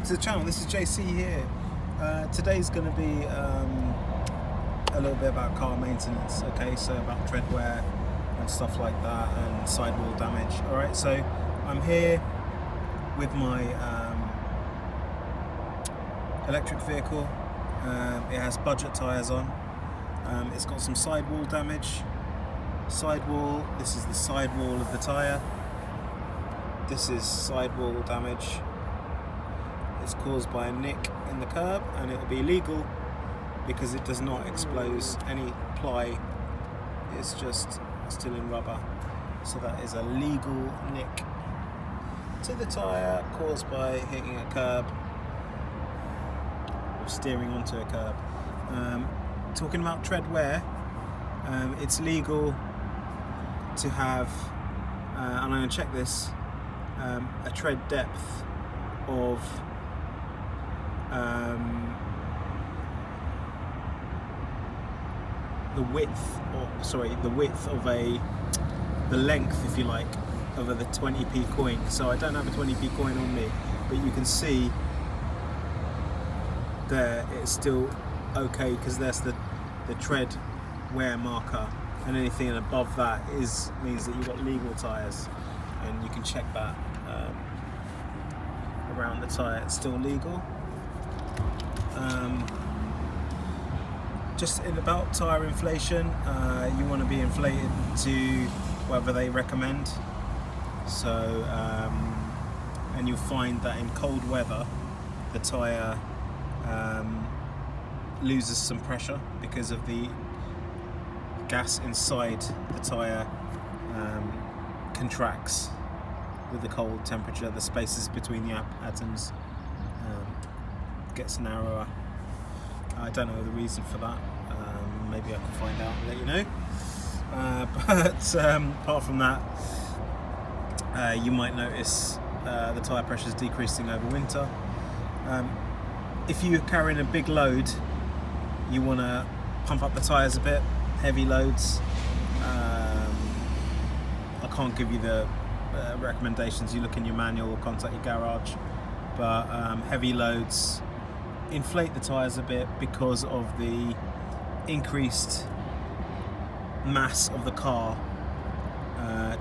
back to the channel. This is JC here. Today's going to be a little bit about car maintenance, okay, so about tread wear and stuff like that and sidewall damage. Alright, so I'm here with my electric vehicle. It has budget tyres on. It's got some sidewall damage. Sidewall, this is the sidewall of the tyre. This is sidewall damage. It's caused by a nick in the curb, and it will be legal because it does not expose any ply. It's just still in rubber. So that is a legal nick to the tyre caused by hitting a curb or steering onto a curb. Talking about tread wear, it's legal to have, and I'm going to check this, a tread depth of the width of the length, if you like, of a 20p coin. So I don't have a 20p coin on me, but you can see there it's still okay because there's the tread wear marker, and anything above that means that you've got legal tyres, and you can check that around the tyre. It's still legal. Just about tyre inflation, you want to be inflated to whatever they recommend. So, and you'll find that in cold weather, the tyre loses some pressure because of the gas inside the tyre contracts with the cold temperature. The spaces between the atoms gets narrower. I don't know the reason for that. Maybe I can find out and let you know. But apart from that, you might notice the tyre pressure is decreasing over winter. If you're carrying a big load, you want to pump up the tyres a bit. Heavy loads, I can't give you the recommendations. You look in your manual or contact your garage. But heavy loads, inflate the tyres a bit because of the increased mass of the car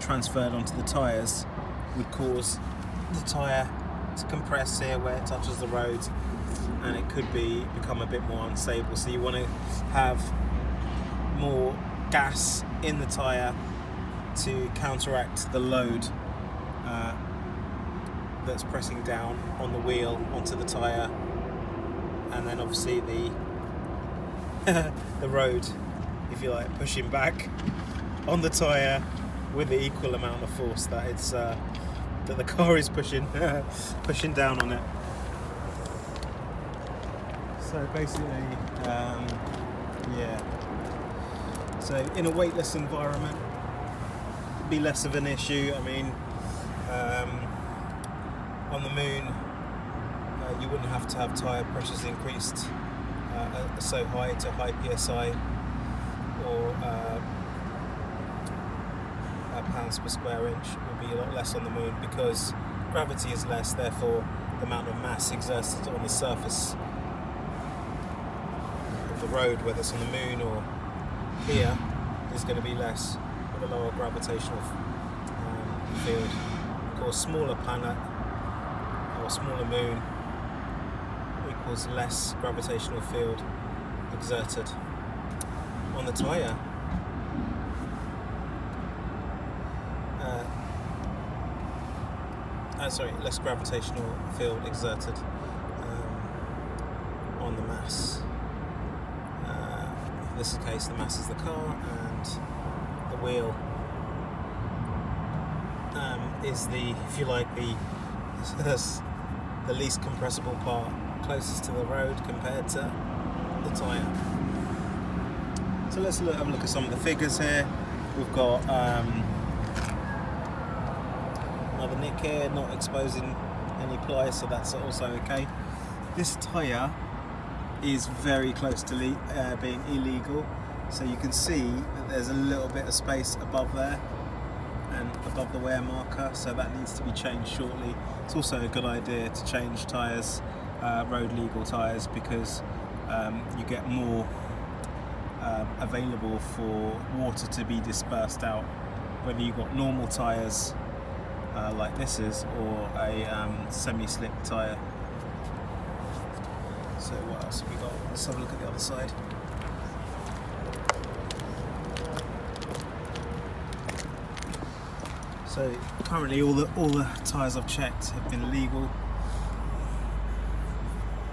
transferred onto the tyres would cause the tyre to compress here where it touches the road, and it could become a bit more unstable. So you want to have more gas in the tyre to counteract the load that's pressing down on the wheel onto the tyre, and then obviously the road, if you like, pushing back on the tyre with the equal amount of force that it's that the car is pushing down on it. So basically, yeah. So in a weightless environment, it'd be less of an issue. I mean, on the moon, you wouldn't have to have tyre pressures increased so high to high PSI or pounds per square inch. It would be a lot less on the moon because gravity is less, therefore the amount of mass exerted on the surface of the road, whether it's on the moon or here, is going to be less with a lower gravitational field. Of course, smaller planet or smaller moon equals less gravitational field exerted on the tyre. Less gravitational field exerted on the mass. In this case, the mass is the car, and the wheel is if you like, the least compressible part, closest to the road compared to the tyre. So let's have a look at some of the figures here. We've got another nick here, not exposing any ply, so that's also okay. This tyre is very close to being illegal, so you can see that there's a little bit of space above there, and above the wear marker, so that needs to be changed shortly. It's also a good idea to change tyres, road legal tyres, because you get more available for water to be dispersed out, whether you've got normal tyres like this is, or a semi-slick tyre. So what else have we got? Let's have a look at the other side. So currently all the tyres I've checked have been legal.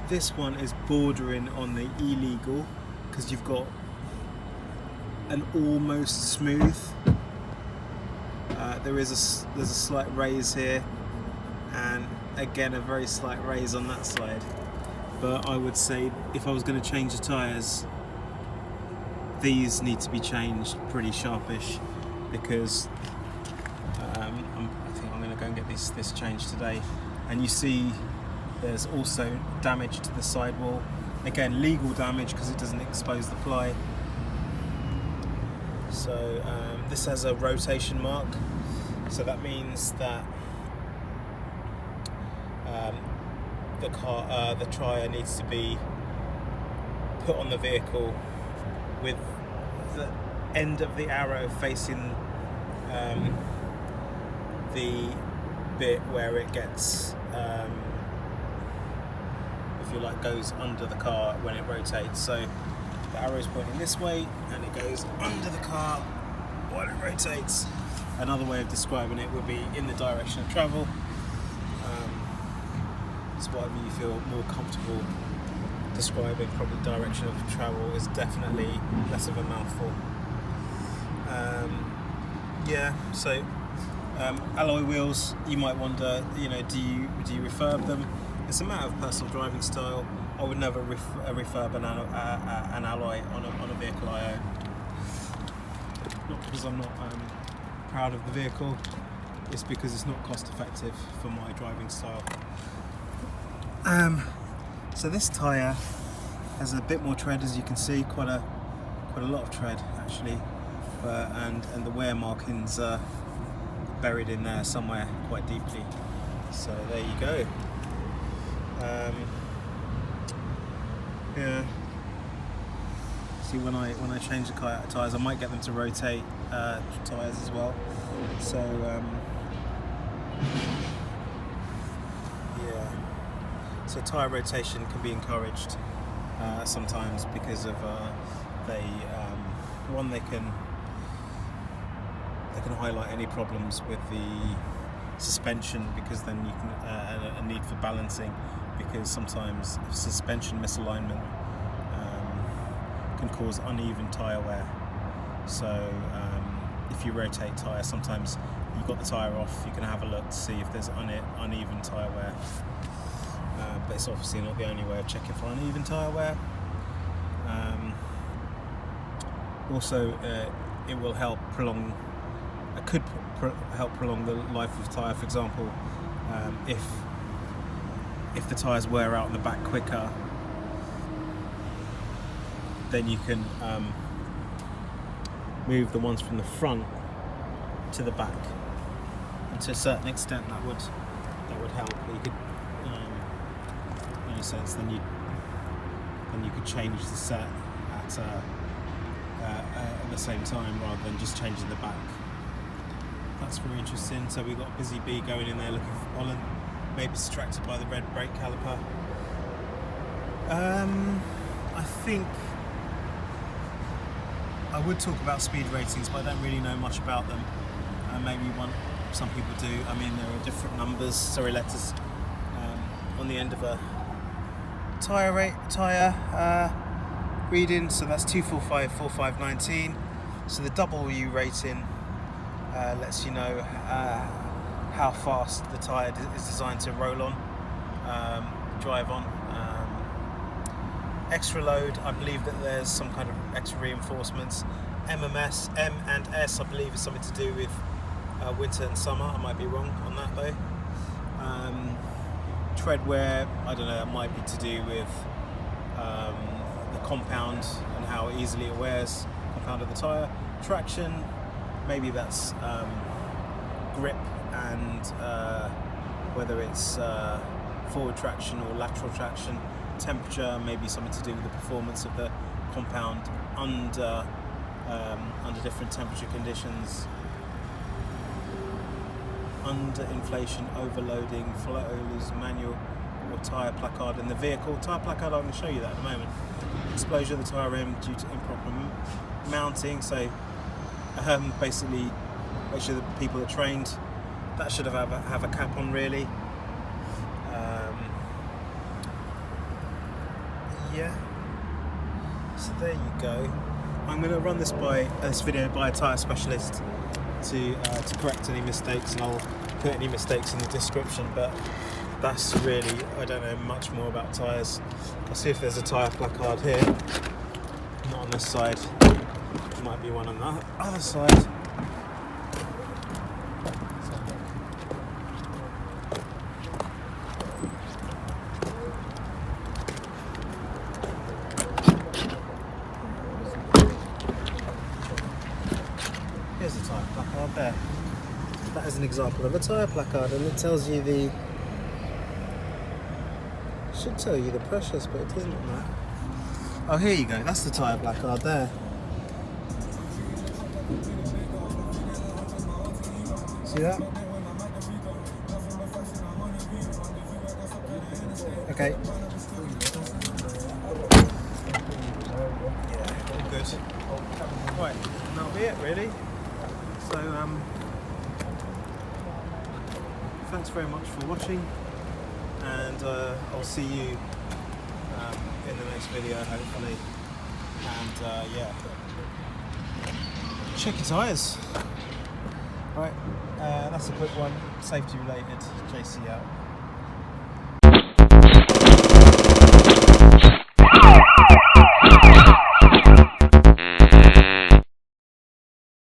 This one is bordering on the illegal, because you've got an almost smooth. There's a slight raise here, and again a very slight raise on that side. But I would say if I was going to change the tyres, these need to be changed pretty sharpish, because I think I'm going to go and get this changed today. And you see there's also damage to the sidewall. Again, legal damage because it doesn't expose the ply. So this has a rotation mark, so that means that the tyre needs to be put on the vehicle with the end of the arrow facing the bit where it gets, if you like, goes under the car when it rotates. So the arrow is pointing this way and it goes under the car while it rotates. Another way of describing it would be in the direction of travel. It's whatever you feel more comfortable describing. Probably direction of travel is definitely less of a mouthful. Yeah, so alloy wheels, you might wonder, do you refurb them? It's a matter of personal driving style. I would never refurb an alloy on a vehicle I own. Not because I'm not proud of the vehicle, it's because it's not cost effective for my driving style. So this tyre has a bit more tread, as you can see, quite a lot of tread actually, and the wear markings are buried in there somewhere quite deeply. So there you go. Yeah. See, when I change the tyres, I might get them to rotate tyres as well. So yeah. So tyre rotation can be encouraged sometimes because of they can highlight any problems with the suspension, because then you can a need for balancing, because sometimes suspension misalignment can cause uneven tyre wear. So if you rotate tyre, sometimes you've got the tyre off, you can have a look to see if there's uneven tyre wear. But it's obviously not the only way of checking for uneven tyre wear. Also, it will help prolong. It could help prolong the life of the tyre. For example, if the tyres wear out in the back quicker, then you can move the ones from the front to the back, and to a certain extent that would help. But you could, in a sense, then you could change the set at the same time rather than just changing the back. That's very interesting. So we've got Busy Bee going in there looking for pollen, maybe distracted by the red brake caliper. I think I would talk about speed ratings, but I don't really know much about them. Maybe some people do. I mean, there are different numbers, sorry, letters on the end of a tyre reading. So that's 245, 4519. So the W rating lets you know how fast the tyre is designed to roll on, drive on. Extra load, I believe that there's some kind of extra reinforcements. MMS, M and S, I believe is something to do with winter and summer. I might be wrong on that though. Tread wear, I don't know, it might be to do with the compound and how easily it wears, compound of the tyre. Traction, maybe that's grip and whether it's forward traction or lateral traction, temperature, maybe something to do with the performance of the compound under different temperature conditions, under inflation, overloading, flows, manual or tyre placard in the vehicle. Tyre placard, I'm going to show you that in a moment. Explosion of the tyre rim due to improper mounting, so basically make sure that people are trained. That should have a cap on really. Yeah, so there you go. I'm going to run this video by a tyre specialist to correct any mistakes, and I'll put any mistakes in the description, but that's really, I don't know much more about tyres. I'll see if there's a tyre placard here. Not on this side, there might be one on the other side. Here's a tyre placard there. That is an example of a tyre placard, and it tells you should tell you the pressures, but it doesn't on that. Oh, here you go, that's the tyre placard there. See that? Okay. Yeah, all good. Right, and that'll be it really. So thanks very much for watching, and I'll see you in the next video hopefully, and yeah, check your tyres. Right, that's a quick one, safety related. JC out.